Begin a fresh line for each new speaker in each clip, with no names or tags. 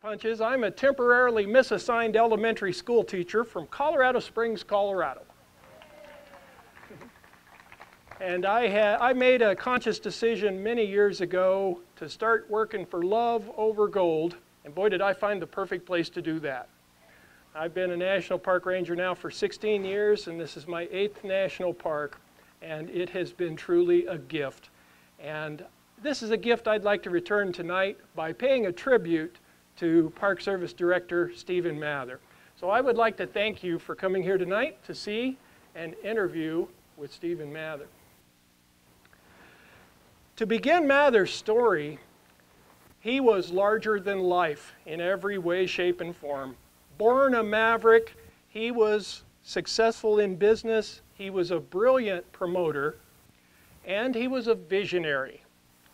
punches. I'm a temporarily misassigned elementary school teacher from Colorado Springs, Colorado. And I made a conscious decision many years ago to start working for love over gold, and boy did I find the perfect place to do that. I've been a national park ranger now for 16 years, and this is my 8th national park, and it has been truly a gift. And this is a gift I'd like to return tonight by paying a tribute to Park Service Director Stephen Mather. So I would like to thank you for coming here tonight to see an interview with Stephen Mather. To begin Mather's story, he was larger than life in every way, shape, and form. Born a maverick, he was successful in business, he was a brilliant promoter, and he was a visionary.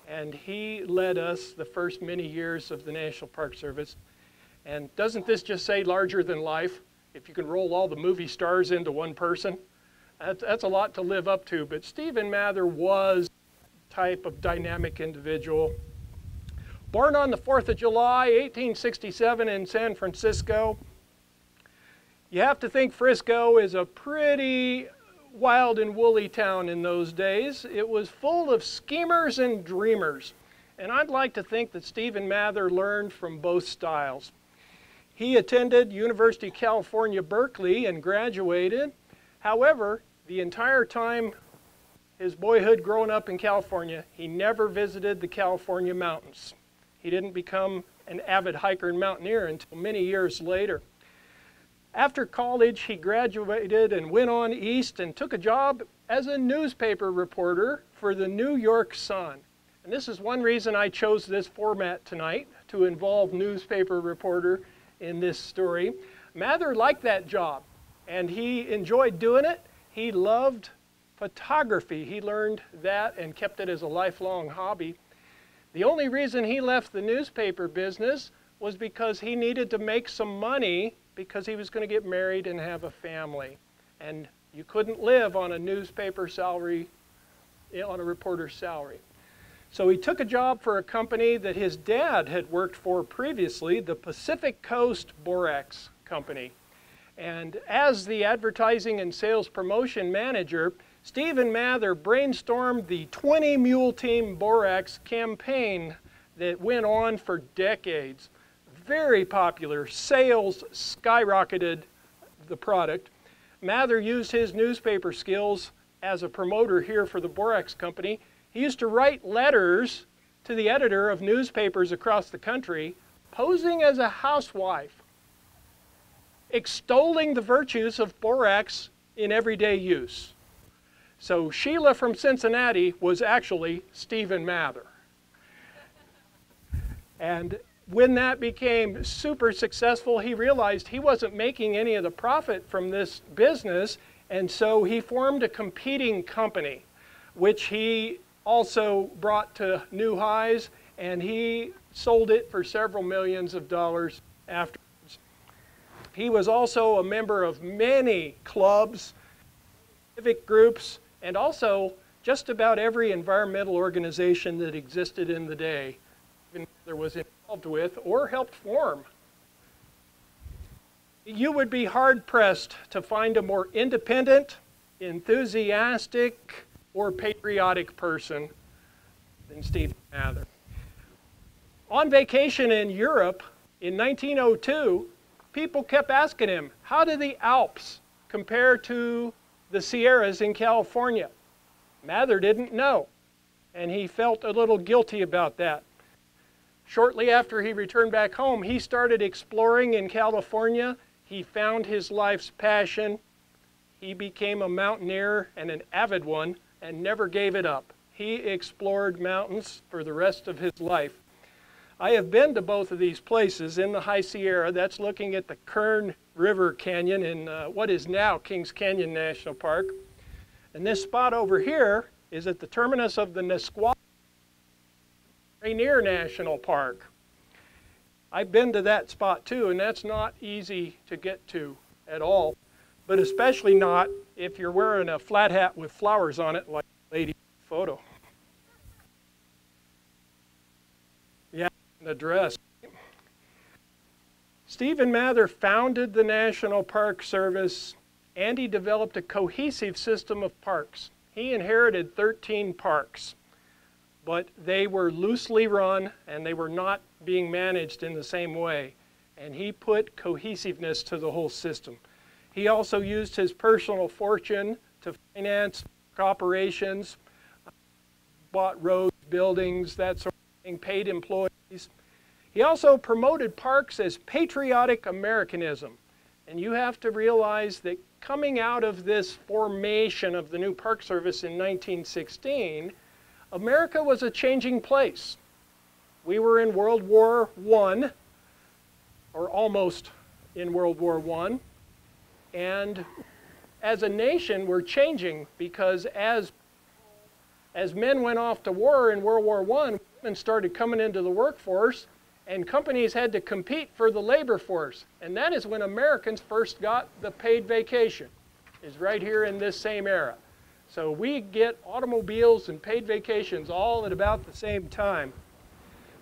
And he led us the first many years of the National Park Service. And doesn't this just say larger than life? If you can roll all the movie stars into one person, that's a lot to live up to. But Stephen Mather was a type of dynamic individual. Born on the 4th of July, 1867 in San Francisco. You have to think Frisco is a pretty wild and woolly town in those days. It was full of schemers and dreamers. And I'd like to think that Stephen Mather learned from both styles. He attended University of California, Berkeley and graduated. However, the entire time his boyhood growing up in California, he never visited the California mountains. He didn't become an avid hiker and mountaineer until many years later. After college, he graduated and went on east and took a job as a newspaper reporter for the New York Sun. And this is one reason I chose this format tonight, to involve newspaper reporter in this story. Mather liked that job, and he enjoyed doing it. He loved photography. He learned that and kept it as a lifelong hobby. The only reason he left the newspaper business was because he needed to make some money because he was going to get married and have a family. And you couldn't live on a newspaper salary, on a reporter's salary. So he took a job for a company that his dad had worked for previously, the Pacific Coast Borax Company. And as the advertising and sales promotion manager, Stephen Mather brainstormed the 20 Mule Team Borax campaign that went on for decades. Very popular. Sales skyrocketed the product. Mather used his newspaper skills as a promoter here for the Borax Company. He used to write letters to the editor of newspapers across the country, posing as a housewife, extolling the virtues of borax in everyday use. So Sheila from Cincinnati was actually Stephen Mather. And when that became super successful, he realized he wasn't making any of the profit from this business, and so he formed a competing company, which he also brought to new highs, and he sold it for several millions of dollars afterwards. He was also a member of many clubs, civic groups, and also just about every environmental organization that existed in the day there was involved with or helped form. You would be hard-pressed to find a more independent, enthusiastic, or patriotic person than Stephen Mather. On vacation in Europe in 1902, people kept asking him, how do the Alps compare to the Sierras in California? Mather didn't know, and he felt a little guilty about that. Shortly after he returned back home, he started exploring in California. He found his life's passion. He became a mountaineer and an avid one and never gave it up. He explored mountains for the rest of his life. I have been to both of these places in the High Sierra. That's looking at the Kern River Canyon in what is now Kings Canyon National Park. And this spot over here is at the terminus of the Nisqually Rainier National Park. I've been to that spot too, and that's not easy to get to at all, but especially not if you're wearing a flat hat with flowers on it like the lady photo. Yeah, the dress. Stephen Mather founded the National Park Service, and he developed a cohesive system of parks. He inherited 13 parks, but they were loosely run and they were not being managed in the same way. And he put cohesiveness to the whole system. He also used his personal fortune to finance operations, bought roads, buildings, that sort of thing, paid employees. He also promoted parks as patriotic Americanism. And you have to realize that coming out of this formation of the new Park Service in 1916, America was a changing place. We were in World War I, or almost in World War I, and as a nation we're changing because as men went off to war in World War I, women started coming into the workforce, and companies had to compete for the labor force. And that is when Americans first got the paid vacation, is right here in this same era. So we get automobiles and paid vacations all at about the same time.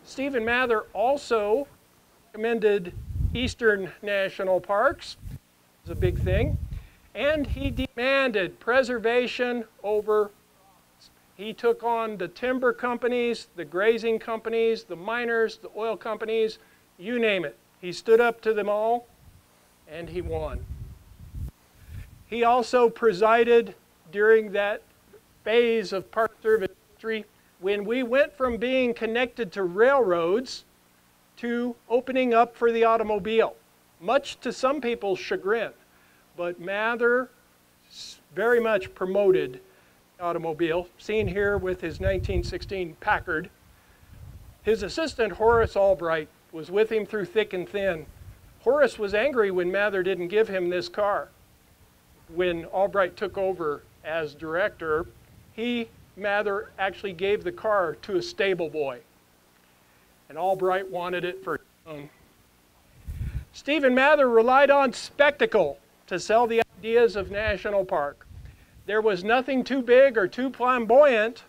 Stephen Mather also recommended Eastern National Parks. It was a big thing. And he demanded preservation over. He took on the timber companies, the grazing companies, the miners, the oil companies, you name it. He stood up to them all, and he won. He also presided during that phase of Park Service history when we went from being connected to railroads to opening up for the automobile, much to some people's chagrin. But Mather very much promoted automobile, seen here with his 1916 Packard. His assistant, Horace Albright, was with him through thick and thin. Horace was angry when Mather didn't give him this car. When Albright took over as director, Mather actually gave the car to a stable boy. And Albright wanted it for his own. Stephen Mather relied on spectacle to sell the ideas of National Park. There was nothing too big or too flamboyant.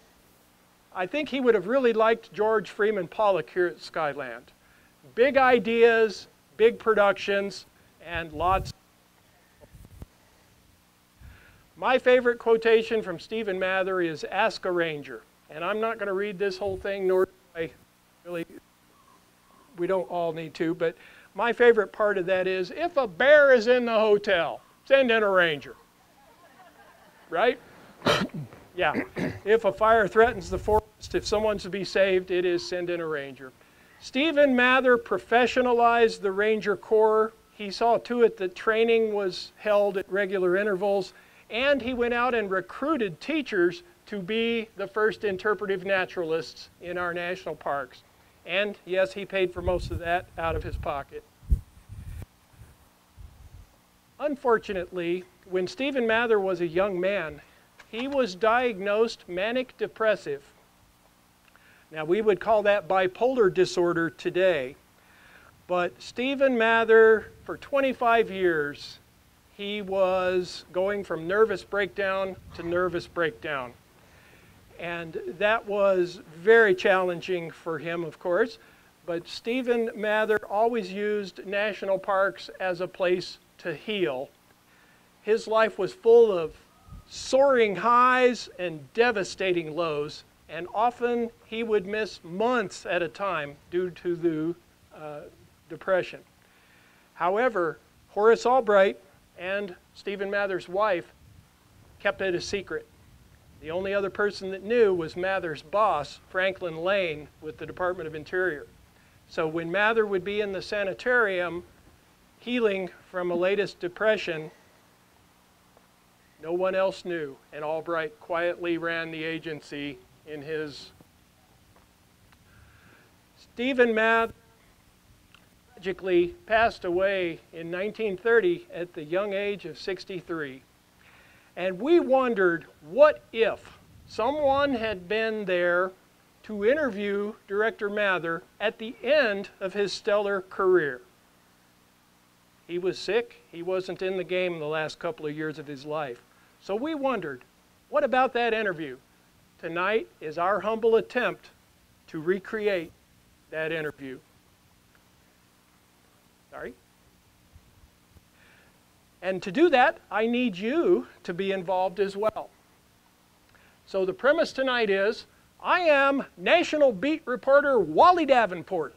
I think he would have really liked George Freeman Pollock here at Skyland. Big ideas, big productions, and lots. My favorite quotation from Stephen Mather is, "Ask a ranger." And I'm not going to read this whole thing, nor do I really, we don't all need to, but my favorite part of that is, if a bear is in the hotel, send in a ranger. Right? Yeah. If a fire threatens the forest, if someone's to be saved, it is send in a ranger. Stephen Mather professionalized the Ranger Corps. He saw to it that training was held at regular intervals, and he went out and recruited teachers to be the first interpretive naturalists in our national parks. And yes, he paid for most of that out of his pocket. Unfortunately, when Stephen Mather was a young man, he was diagnosed manic depressive. Now, we would call that bipolar disorder today. But Stephen Mather, for 25 years, he was going from nervous breakdown to nervous breakdown. And that was very challenging for him, of course. But Stephen Mather always used national parks as a place to heal. His life was full of soaring highs and devastating lows, and often he would miss months at a time due to the depression. However, Horace Albright and Stephen Mather's wife kept it a secret. The only other person that knew was Mather's boss, Franklin Lane, with the Department of Interior. So when Mather would be in the sanitarium healing from a latest depression, no one else knew, and Albright quietly ran the agency in his. Stephen Mather tragically passed away in 1930 at the young age of 63. And we wondered, what if someone had been there to interview Director Mather at the end of his stellar career? He was sick. He wasn't in the game the last couple of years of his life. So we wondered, what about that interview? Tonight is our humble attempt to recreate that interview. Sorry? And to do that, I need you to be involved as well. So the premise tonight is, I am National Beat Reporter Wally Davenport.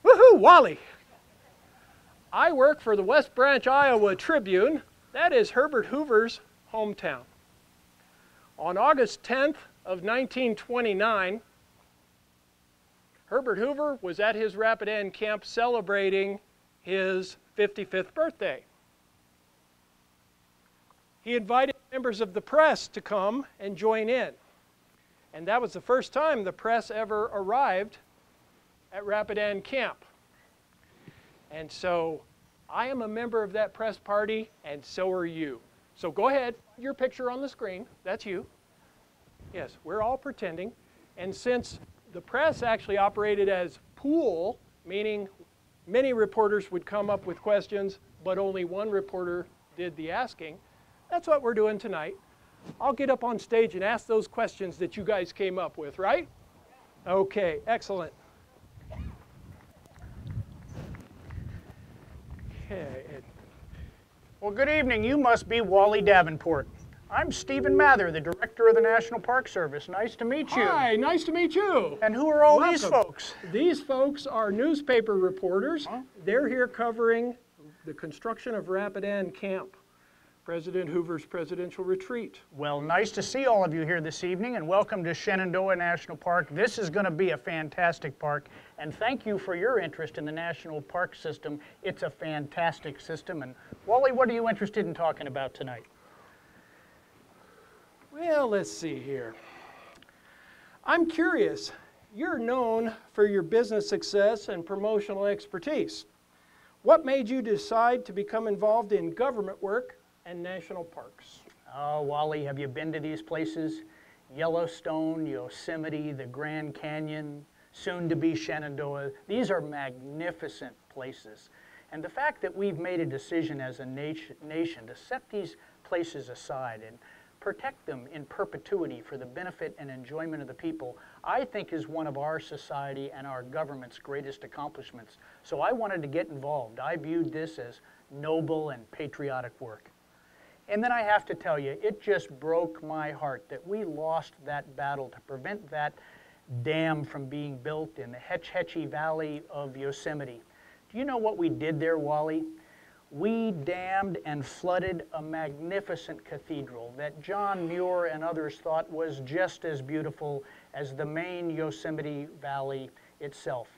Woohoo, Wally! I work for the West Branch, Iowa Tribune. That is Herbert Hoover's hometown. On August 10th of 1929, Herbert Hoover was at his Rapidan camp celebrating his 55th birthday. He invited members of the press to come and join in. And that was the first time the press ever arrived at Rapidan camp. And so I am a member of that press party, and so are you. So go ahead, your picture on the screen, that's you. Yes, we're all pretending. And since the press actually operated as pool, meaning many reporters would come up with questions, but only one reporter did the asking, that's what we're doing tonight. I'll get up on stage and ask those questions that you guys came up with, right? Okay, excellent. Okay.
Well, good evening. You must be Wally Davenport. I'm Stephen Mather, the director of the National Park Service. Nice to meet you.
Hi, nice to meet you.
And who are all
Welcome.
these folks?
These folks are newspaper reporters.
Huh?
They're here covering the construction of Rapidan Camp, President Hoover's presidential retreat.
Well, nice to see all of you here this evening, and welcome to Shenandoah National Park. This is going to be a fantastic park, and thank you for your interest in the National Park System. It's a fantastic system. And Wally, what are you interested in talking about tonight?
Well, let's see here. I'm curious. You're known for your business success and promotional expertise. What made you decide to become involved in government work and national parks?
Oh, Wally, have you been to these places? Yellowstone, Yosemite, the Grand Canyon, soon to be Shenandoah. These are magnificent places. And the fact that we've made a decision as a nation to set these places aside and protect them in perpetuity for the benefit and enjoyment of the people, I think is one of our society and our government's greatest accomplishments. So I wanted to get involved. I viewed this as noble and patriotic work. And then I have to tell you, it just broke my heart that we lost that battle to prevent that dam from being built in the Hetch Hetchy Valley of Yosemite. Do you know what we did there, Wally? We dammed and flooded a magnificent cathedral that John Muir and others thought was just as beautiful as the main Yosemite Valley itself.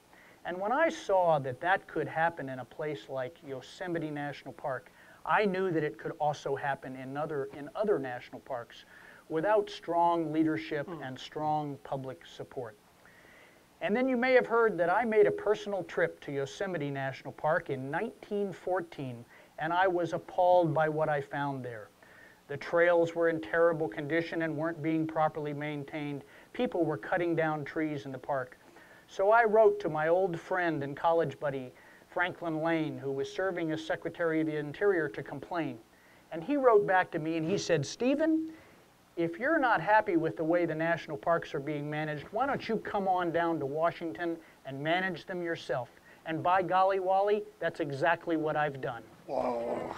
And when I saw that that could happen in a place like Yosemite National Park, I knew that it could also happen in other national parks without strong leadership and strong public support. And then you may have heard that I made a personal trip to Yosemite National Park in 1914, and I was appalled by what I found there. The trails were in terrible condition and weren't being properly maintained. People were cutting down trees in the park. So I wrote to my old friend and college buddy, Franklin Lane, who was serving as Secretary of the Interior, to complain. And he wrote back to me and he said, "Stephen, if you're not happy with the way the national parks are being managed, why don't you come on down to Washington and manage them yourself?" And by golly, Wally, that's exactly what I've done.
Whoa.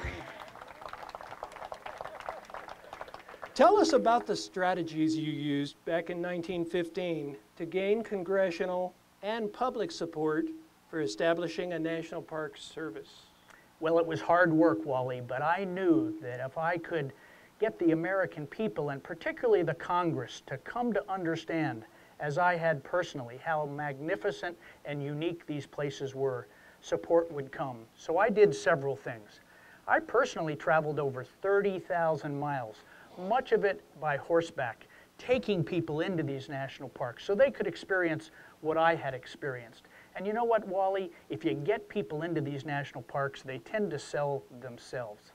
Tell us about the strategies you used back in 1915 to gain congressional and public support for establishing a National Park Service.
Well, it was hard work, Wally, but I knew that if I could get the American people, and particularly the Congress, to come to understand, as I had personally, how magnificent and unique these places were, support would come. So I did several things. I personally traveled over 30,000 miles, much of it by horseback, taking people into these national parks so they could experience what I had experienced. And you know what, Wally? If you get people into these national parks, they tend to sell themselves.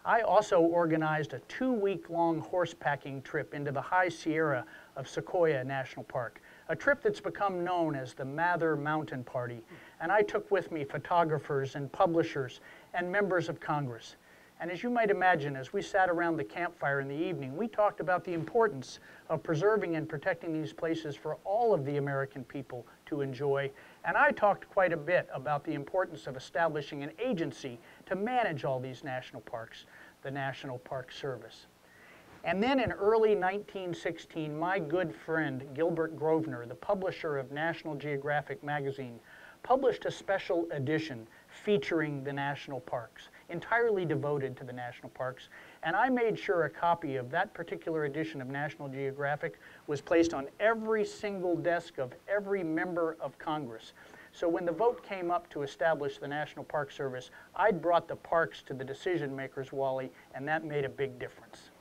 I also organized a 2-week-long horsepacking trip into the high Sierra of Sequoia National Park, a trip that's become known as the Mather Mountain Party. And I took with me photographers and publishers and members of Congress. And as you might imagine, as we sat around the campfire in the evening, we talked about the importance of preserving and protecting these places for all of the American people, to enjoy, and I talked quite a bit about the importance of establishing an agency to manage all these national parks, the National Park Service. And then in early 1916, my good friend Gilbert Grosvenor, the publisher of National Geographic magazine, published a special edition featuring the national parks, entirely devoted to the national parks. And I made sure a copy of that particular edition of National Geographic was placed on every single desk of every member of Congress. So when the vote came up to establish the National Park Service, I'd brought the parks to the decision makers, Wally, and that made a big difference.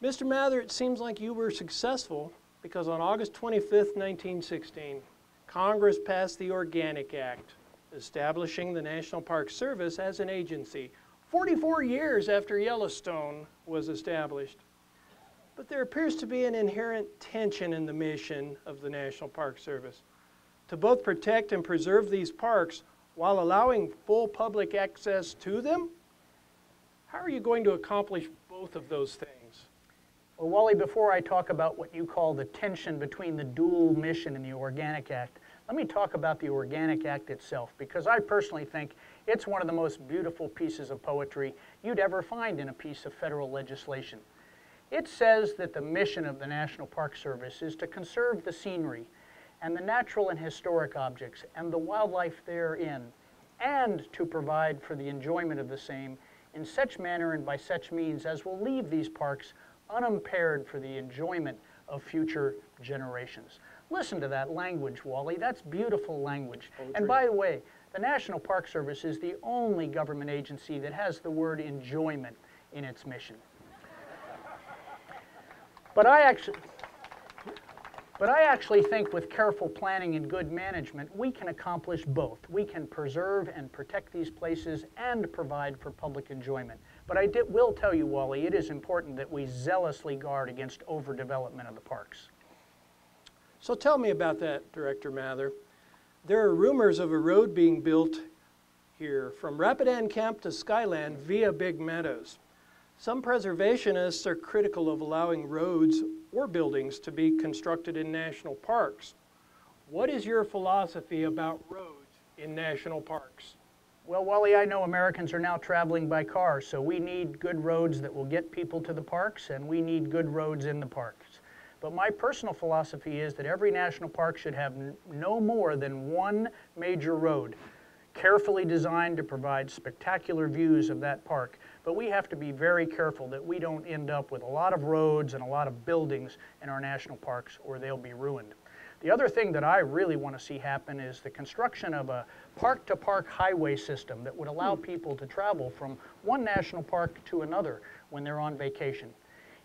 Mr. Mather, it seems like you were successful because on August 25th, 1916, Congress passed the Organic Act, establishing the National Park Service as an agency, 44 years after Yellowstone was established. But there appears to be an inherent tension in the mission of the National Park Service to both protect and preserve these parks while allowing full public access to them. How are you going to accomplish both of those things?
Well, Wally, before I talk about what you call the tension between the dual mission and the Organic Act, let me talk about the Organic Act itself, because I personally think it's one of the most beautiful pieces of poetry you'd ever find in a piece of federal legislation. It says that the mission of the National Park Service is to conserve the scenery and the natural and historic objects and the wildlife therein, and to provide for the enjoyment of the same in such manner and by such means as will leave these parks unimpaired for the enjoyment of future generations. Listen to that language, Wally. That's beautiful language.
Poetry.
And by the way, the National Park Service is the only government agency that has the word enjoyment in its mission. But I actually think with careful planning and good management, we can accomplish both. We can preserve and protect these places and provide for public enjoyment. But I will tell you, Wally, it is important that we zealously guard against overdevelopment of the parks.
So tell me about that, Director Mather. There are rumors of a road being built here from Rapidan Camp to Skyland via Big Meadows. Some preservationists are critical of allowing roads or buildings to be constructed in national parks. What is your philosophy about roads in national parks?
Well, Wally, I know Americans are now traveling by car, so we need good roads that will get people to the parks, and we need good roads in the parks. But my personal philosophy is that every national park should have no more than one major road, carefully designed to provide spectacular views of that park. But we have to be very careful that we don't end up with a lot of roads and a lot of buildings in our national parks, or they'll be ruined. The other thing that I really want to see happen is the construction of a park-to-park highway system that would allow people to travel from one national park to another when they're on vacation.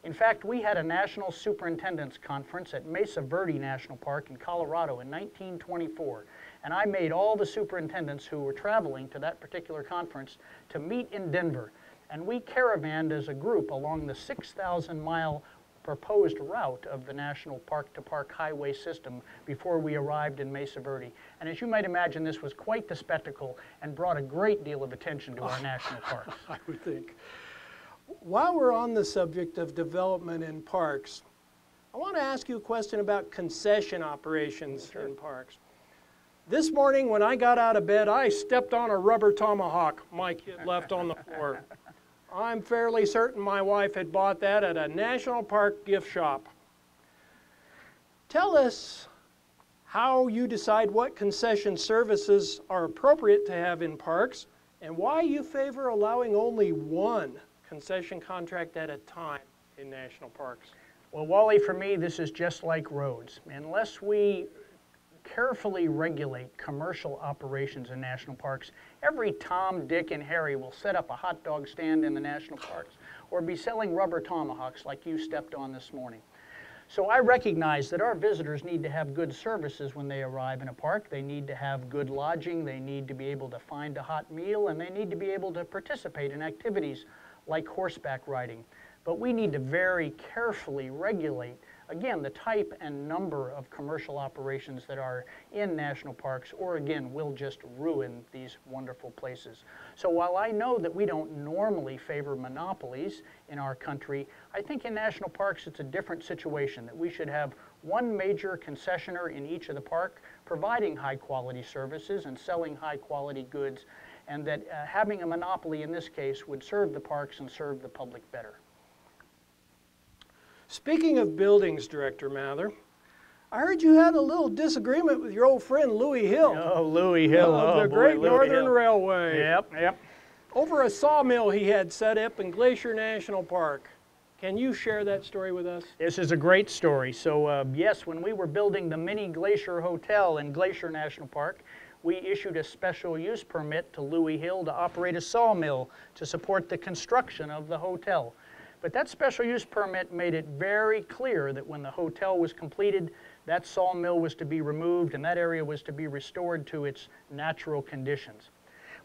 In fact, we had a National Superintendents Conference at Mesa Verde National Park in Colorado in 1924, and I made all the superintendents who were traveling to that particular conference to meet in Denver, and we caravanned as a group along the 6,000-mile proposed route of the National Park-to-Park highway system before we arrived in Mesa Verde. And as you might imagine, this was quite the spectacle and brought a great deal of attention to our national parks.
I would think. While we're on the subject of development in parks, I want to ask you a question about concession operations in parks. This morning when I got out of bed, I stepped on a rubber tomahawk my kid left on the floor. I'm fairly certain my wife had bought that at a national park gift shop. Tell us how you decide what concession services are appropriate to have in parks and why you favor allowing only one concession contract at a time in national parks.
Well, Wally, for me, this is just like roads. Unless we carefully regulate commercial operations in national parks, every Tom, Dick, and Harry will set up a hot dog stand in the national parks or be selling rubber tomahawks like you stepped on this morning. So I recognize that our visitors need to have good services when they arrive in a park. They need to have good lodging, they need to be able to find a hot meal, and they need to be able to participate in activities like horseback riding. But we need to very carefully regulate, again, the type and number of commercial operations that are in national parks, or again, will just ruin these wonderful places. So while I know that we don't normally favor monopolies in our country, I think in national parks it's a different situation, that we should have one major concessionaire in each of the park, providing high-quality services and selling high-quality goods, and that having a monopoly in this case would serve the parks and serve the public better.
Speaking of buildings, Director Mather, I heard you had a little disagreement with your old friend Louis Hill.
Oh, Louis Hill.
Of the Great Northern Railway.
Yep.
Over a sawmill he had set up in Glacier National Park. Can you share that story with us?
This is a great story. So yes, when we were building the mini Glacier Hotel in Glacier National Park, we issued a special use permit to Louis Hill to operate a sawmill to support the construction of the hotel. But that special use permit made it very clear that when the hotel was completed, that sawmill was to be removed and that area was to be restored to its natural conditions.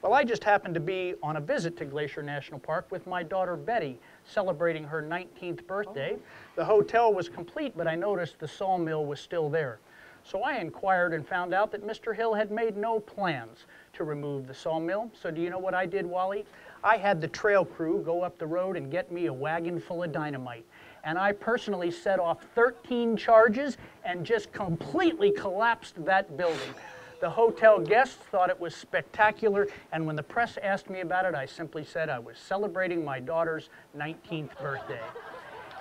Well, I just happened to be on a visit to Glacier National Park with my daughter Betty, celebrating her 19th birthday. The hotel was complete, but I noticed the sawmill was still there. So I inquired and found out that Mr. Hill had made no plans to remove the sawmill. So do you know what I did, Wally? I had the trail crew go up the road and get me a wagon full of dynamite. And I personally set off 13 charges and just completely collapsed that building. The hotel guests thought it was spectacular, and when the press asked me about it, I simply said I was celebrating my daughter's 19th birthday.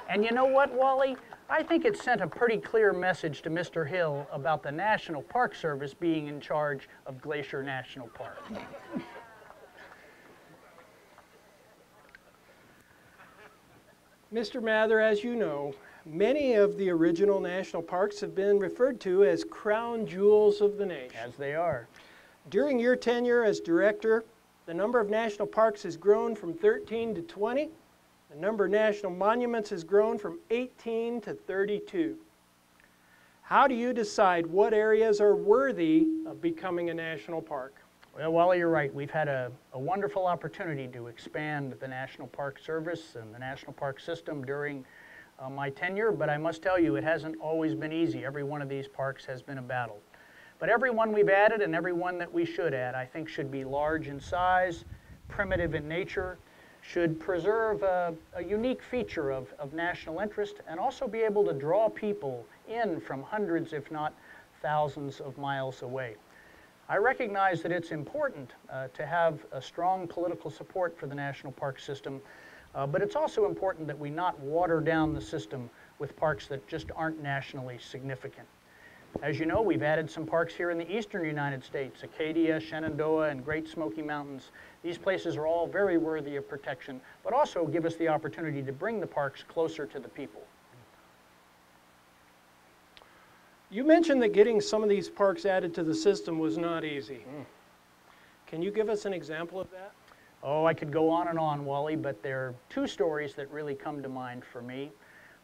And you know what, Wally? I think it sent a pretty clear message to Mr. Hill about the National Park Service being in charge of Glacier National Park.
Mr. Mather, as you know, many of the original national parks have been referred to as crown jewels of the nation.
As they are.
During your tenure as director, the number of national parks has grown from 13 to 20. The number of national monuments has grown from 18 to 32. How do you decide what areas are worthy of becoming a national park?
Well, Wally, you're right. We've had a wonderful opportunity to expand the National Park Service and the National Park System during my tenure, but I must tell you, it hasn't always been easy. Every one of these parks has been a battle. But every one we've added and every one that we should add, I think should be large in size, primitive in nature, should preserve a unique feature of national interest, and also be able to draw people in from hundreds, if not thousands of miles away. I recognize that it's important to have a strong political support for the National Park System, but it's also important that we not water down the system with parks that just aren't nationally significant. As you know, we've added some parks here in the eastern United States, Acadia, Shenandoah, and Great Smoky Mountains. These places are all very worthy of protection, but also give us the opportunity to bring the parks closer to the people.
You mentioned that getting some of these parks added to the system was not easy. Can you give us an example of that?
Oh, I could go on and on, Wally, but there are two stories that really come to mind for me.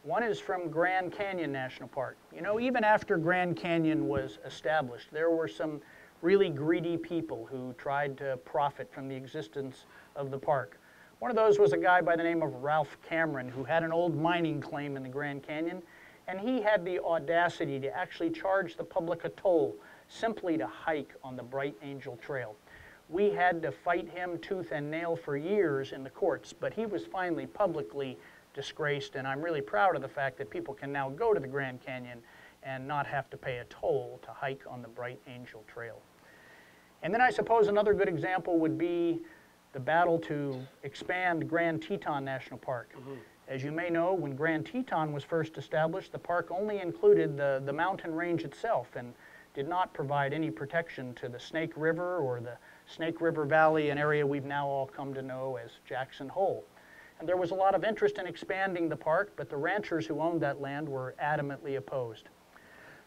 One is from Grand Canyon National Park. You know, even after Grand Canyon was established, there were some really greedy people who tried to profit from the existence of the park. One of those was a guy by the name of Ralph Cameron, who had an old mining claim in the Grand Canyon, and he had the audacity to actually charge the public a toll simply to hike on the Bright Angel Trail. We had to fight him tooth and nail for years in the courts, but he was finally publicly disgraced, and I'm really proud of the fact that people can now go to the Grand Canyon and not have to pay a toll to hike on the Bright Angel Trail. And then I suppose another good example would be the battle to expand Grand Teton National Park. As you may know, when Grand Teton was first established, the park only included the mountain range itself and did not provide any protection to the Snake River or the Snake River Valley, an area we've now all come to know as Jackson Hole. And there was a lot of interest in expanding the park, but the ranchers who owned that land were adamantly opposed.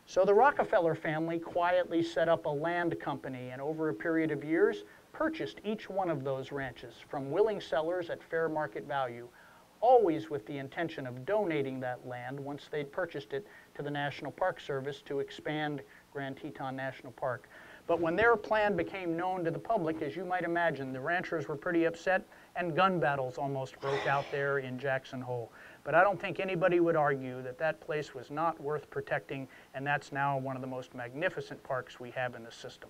So the Rockefeller family quietly set up a land company and over a period of years purchased each one of those ranches from willing sellers at fair market value, always with the intention of donating that land once they'd purchased it to the National Park Service to expand Grand Teton National Park. But when their plan became known to the public, as you might imagine, the ranchers were pretty upset and gun battles almost broke out there in Jackson Hole. But I don't think anybody would argue that that place was not worth protecting, and that's now one of the most magnificent parks we have in the system.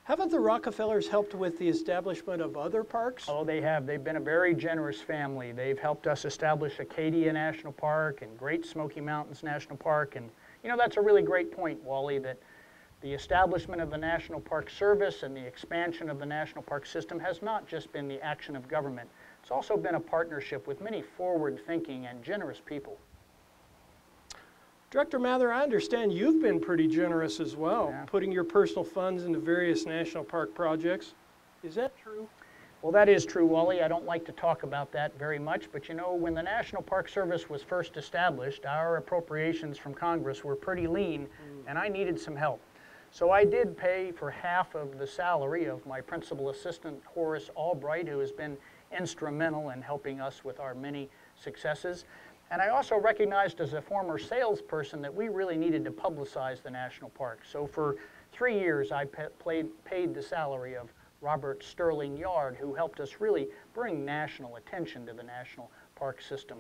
Haven't the Rockefellers helped with the establishment of other parks?
Oh, they have. They've been a very generous family. They've helped us establish Acadia National Park and Great Smoky Mountains National Park. And, you know, that's a really great point, Wally, that the establishment of the National Park Service and the expansion of the National Park system has not just been the action of government. It's also been a partnership with many forward-thinking and generous people.
Director Mather, I understand you've been pretty generous as well, putting your personal funds into various national park projects. Is that true?
Well, that is true, Wally. I don't like to talk about that very much, but you know, when the National Park Service was first established, our appropriations from Congress were pretty lean, and I needed some help. So I did pay for half of the salary of my principal assistant, Horace Albright, who has been instrumental in helping us with our many successes. And I also recognized as a former salesperson that we really needed to publicize the national park. So for 3 years, I paid the salary of Robert Sterling Yard, who helped us really bring national attention to the national park system.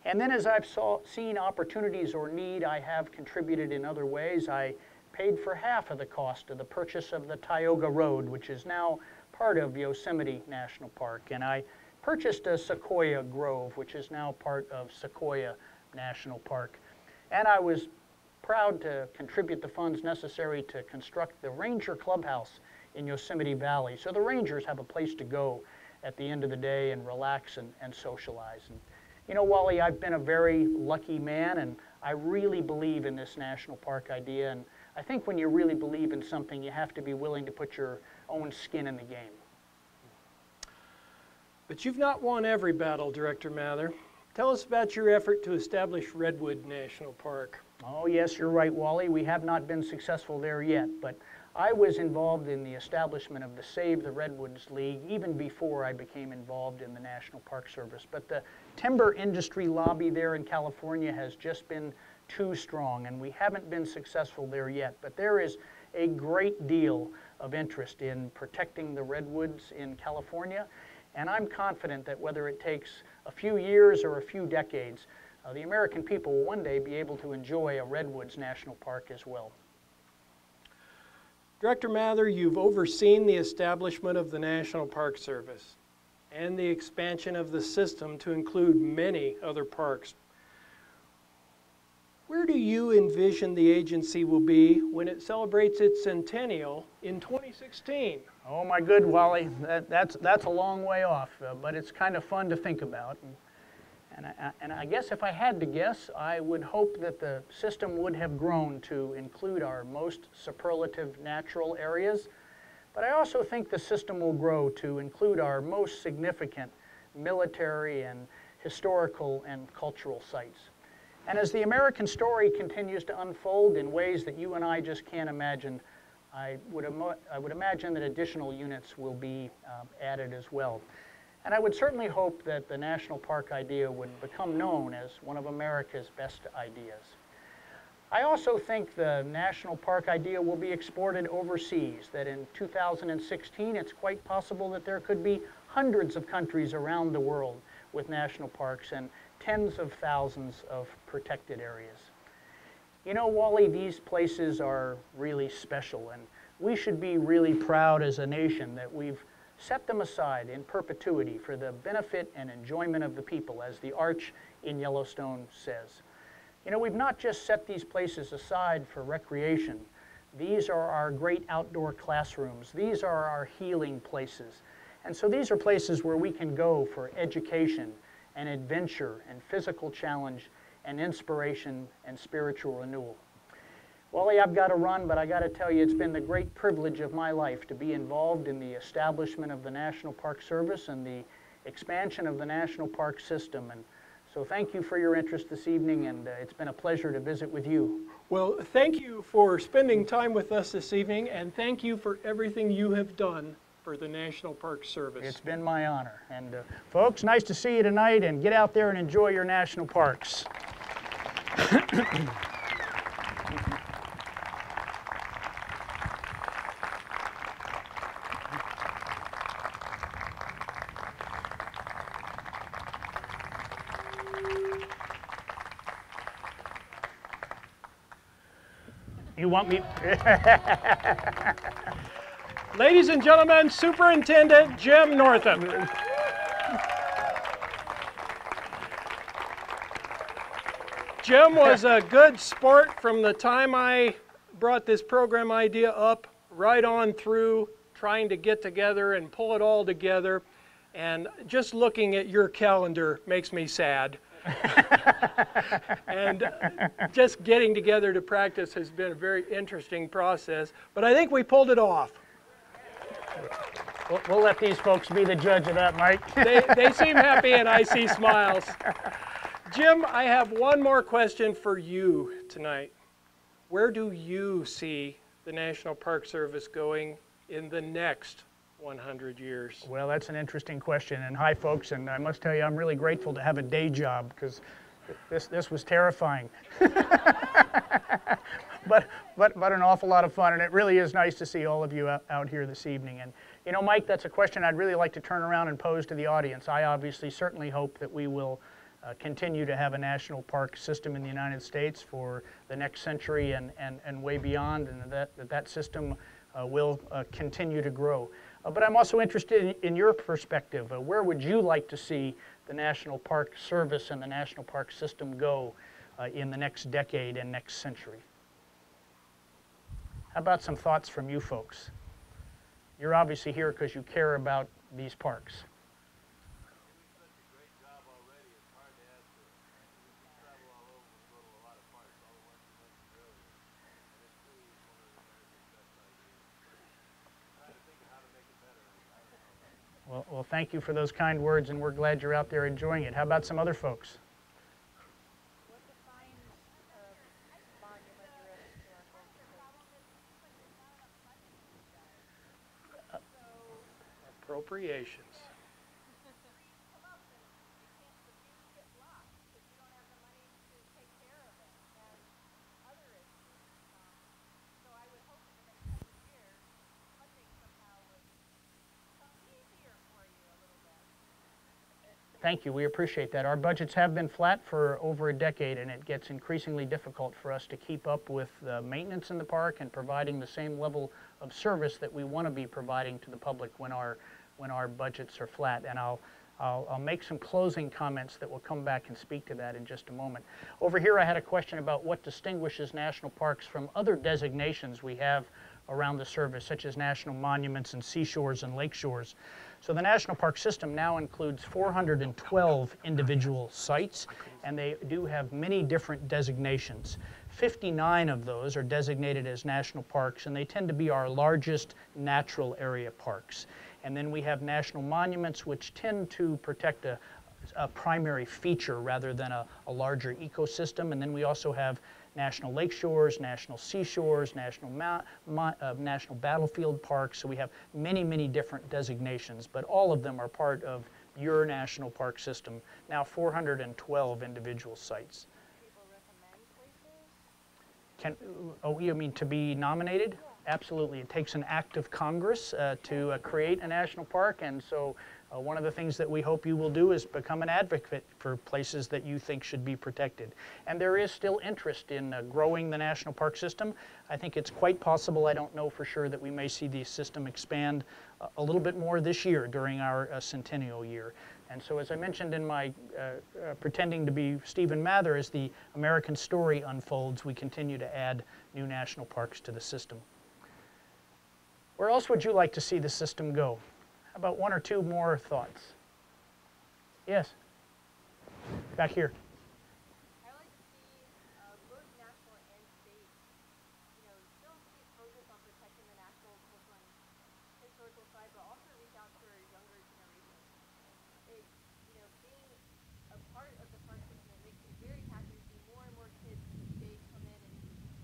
And then as I've seen opportunities or need, I have contributed in other ways. I paid for half of the cost of the purchase of the Tioga Road, which is now part of Yosemite National Park. And I purchased a Sequoia Grove, which is now part of Sequoia National Park. And I was proud to contribute the funds necessary to construct the Ranger Clubhouse in Yosemite Valley, so the Rangers have a place to go at the end of the day and relax and socialize. And, you know, Wally, I've been a very lucky man, and I really believe in this national park idea. And I think when you really believe in something, you have to be willing to put your own skin in the game.
But you've not won every battle, Director Mather. Tell us about your effort to establish Redwood National Park.
Oh, yes, you're right, Wally. We have not been successful there yet, but I was involved in the establishment of the Save the Redwoods League even before I became involved in the National Park Service. But the timber industry lobby there in California has just been too strong, and we haven't been successful there yet. But there is a great deal of interest in protecting the redwoods in California, and I'm confident that whether it takes a few years or a few decades, the American people will one day be able to enjoy a Redwoods National Park as well.
Director Mather, you've overseen the establishment of the National Park Service and the expansion of the system to include many other parks. Where do you envision the agency will be when it celebrates its centennial in 2016?
Oh my good, Wally, that's a long way off, but it's kind of fun to think about. And I guess if I had to guess, I would hope that the system would have grown to include our most superlative natural areas, but I also think the system will grow to include our most significant military and historical and cultural sites. And as the American story continues to unfold in ways that you and I just can't imagine, I would imagine that additional units will be added as well. And I would certainly hope that the national park idea would become known as one of America's best ideas. I also think the national park idea will be exported overseas, that in 2016 it's quite possible that there could be hundreds of countries around the world with national parks and tens of thousands of protected areas. You know, Wally, these places are really special, and we should be really proud as a nation that we've set them aside in perpetuity for the benefit and enjoyment of the people, as the arch in Yellowstone says. You know, we've not just set these places aside for recreation. These are our great outdoor classrooms. These are our healing places. And so these are places where we can go for education and adventure and physical challenge and inspiration and spiritual renewal. Wally, I've got to run, but I got to tell you, it's been the great privilege of my life to be involved in the establishment of the National Park Service and the expansion of the National Park System. And so thank you for your interest this evening, and it's been a pleasure to visit with you.
Well, thank you for spending time with us this evening, and thank you for everything you have done for the National Park Service.
It's been my honor. And folks, nice to see you tonight, and get out there and enjoy your national parks. You want me?
Ladies and gentlemen, Superintendent Jim Northam. Jim was a good sport from the time I brought this program idea up right on through trying to get together and pull it all together. And just looking at your calendar makes me sad. And just getting together to practice has been a very interesting process, but I think we pulled it off.
We'll let these folks be the judge of that, Mike.
They seem happy and I see smiles. Jim, I have one more question for you tonight. Where do you see the National Park Service going in the next 100 years?
Well, that's an interesting question. And hi, folks. And I must tell you, I'm really grateful to have a day job because this was terrifying. but an awful lot of fun. And it really is nice to see all of you out here this evening. And, you know, Mike, that's a question I'd really like to turn around and pose to the audience. I obviously certainly hope that we will continue to have a national park system in the United States for the next century and way beyond, and that system will continue to grow. But I'm also interested in your perspective. Where would you like to see the National Park Service and the National Park System go in the next decade and next century? How about some thoughts from you folks? You're obviously here because you care about these parks. Well, thank you for those kind words, and we're glad you're out there enjoying it. How about some other folks?
What defines a monument or a historical place?
Appropriations.
Thank you. We appreciate that. Our budgets have been flat for over a decade, and it gets increasingly difficult for us to keep up with the maintenance in the park and providing the same level of service that we want to be providing to the public when our budgets are flat. And I'll make some closing comments that will come back and speak to that in just a moment. Over here, I had a question about what distinguishes national parks from other designations we have around the service, such as national monuments and seashores and lake shores. So the National Park System now includes 412 individual sites, and they do have many different designations. 59 of those are designated as national parks, and they tend to be our largest natural area parks. And then we have national monuments, which tend to protect a primary feature rather than a larger ecosystem. And then we also have national lake shores, national seashores, national battlefield parks. So we have many, many different designations, but all of them are part of your national park system. Now 412 individual sites.
People recommend places?
Oh, you mean to be nominated? Absolutely. It takes an act of Congress to create a national park, and so one of the things that we hope you will do is become an advocate for places that you think should be protected. And there is still interest in growing the national park system. I think it's quite possible, I don't know for sure, that we may see the system expand a little bit more this year during our Centennial year. And so as I mentioned in my pretending to be Stephen Mather, as the American story unfolds, we continue to add new national parks to the system. Where else would you like to see the system go? How about one or two more thoughts? Yes? Back here.
I like to see both national and state, still keep focus on protecting the national coastal and historical side, but also reach out to our younger generations. Being a part of the park system, it makes me very happy to see more and more kids in the state come in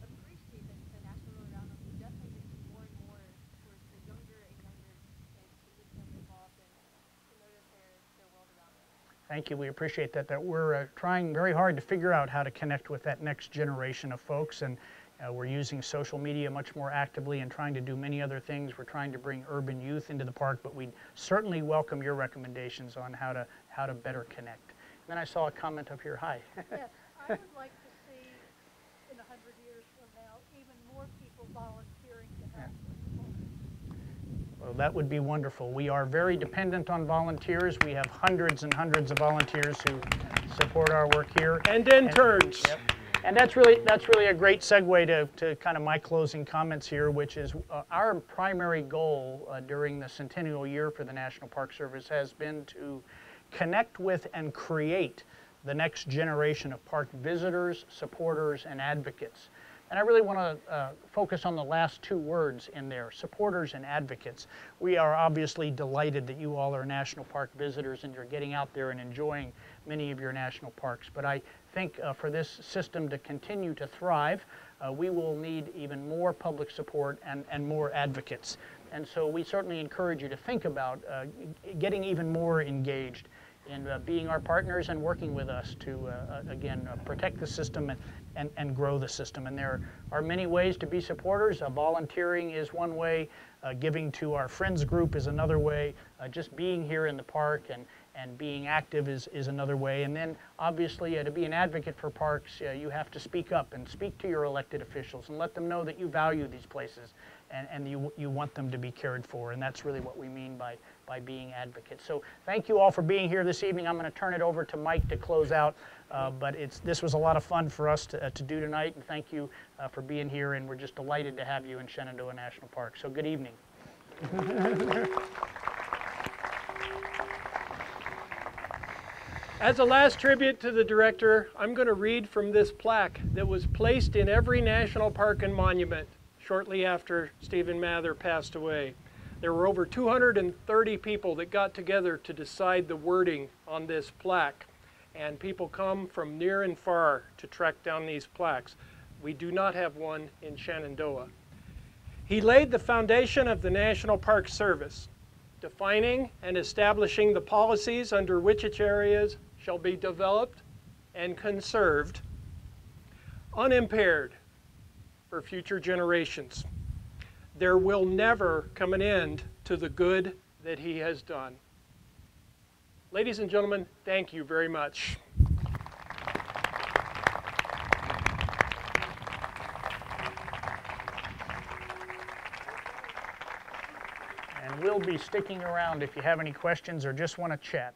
and appreciate the natural world around them. So definitely reaching more and more towards the younger and younger kids to get them involved and to notice their world around them.
Thank you. We appreciate that. We're trying very hard to figure out how to connect with that next generation of folks, and we're using social media much more actively and trying to do many other things. We're trying to bring urban youth into the park, but we certainly welcome your recommendations on how to better connect. And then I saw a comment up here. Hi.
Yes, I would like to see in 100 years from now even more people volunteering to help with the park.
Well, that would be wonderful. We are very dependent on volunteers. We have hundreds and hundreds of volunteers who support our work here.
And interns.
Yep. And that's really a great segue to kind of my closing comments here, which is our primary goal during the Centennial year for the National Park Service has been to connect with and create the next generation of park visitors, supporters, and advocates. And I really want to focus on the last two words in there, supporters and advocates. We are obviously delighted that you all are national park visitors and you're getting out there and enjoying many of your national parks. But I think for this system to continue to thrive, we will need even more public support and more advocates. And so we certainly encourage you to think about getting even more engaged in being our partners and working with us to, again, protect the system and grow the system. And there are many ways to be supporters. Volunteering is one way. Giving to our friends group is another way. Just being here in the park and being active is another way. And then, obviously, to be an advocate for parks, you have to speak up and speak to your elected officials and let them know that you value these places and you want them to be cared for. And that's really what we mean by being advocates. So thank you all for being here this evening. I'm going to turn it over to Mike to close out. But this was a lot of fun for us to do tonight. And thank you for being here. And we're just delighted to have you in Shenandoah National Park. So good evening.
As a last tribute to the director, I'm going to read from this plaque that was placed in every national park and monument shortly after Stephen Mather passed away. There were over 230 people that got together to decide the wording on this plaque. And people come from near and far to track down these plaques. We do not have one in Shenandoah. He laid the foundation of the National Park Service, defining and establishing the policies under which its areas shall be developed and conserved, unimpaired for future generations. There will never come an end to the good that he has done. Ladies and gentlemen, thank you very much.
And we'll be sticking around if you have any questions or just want to chat.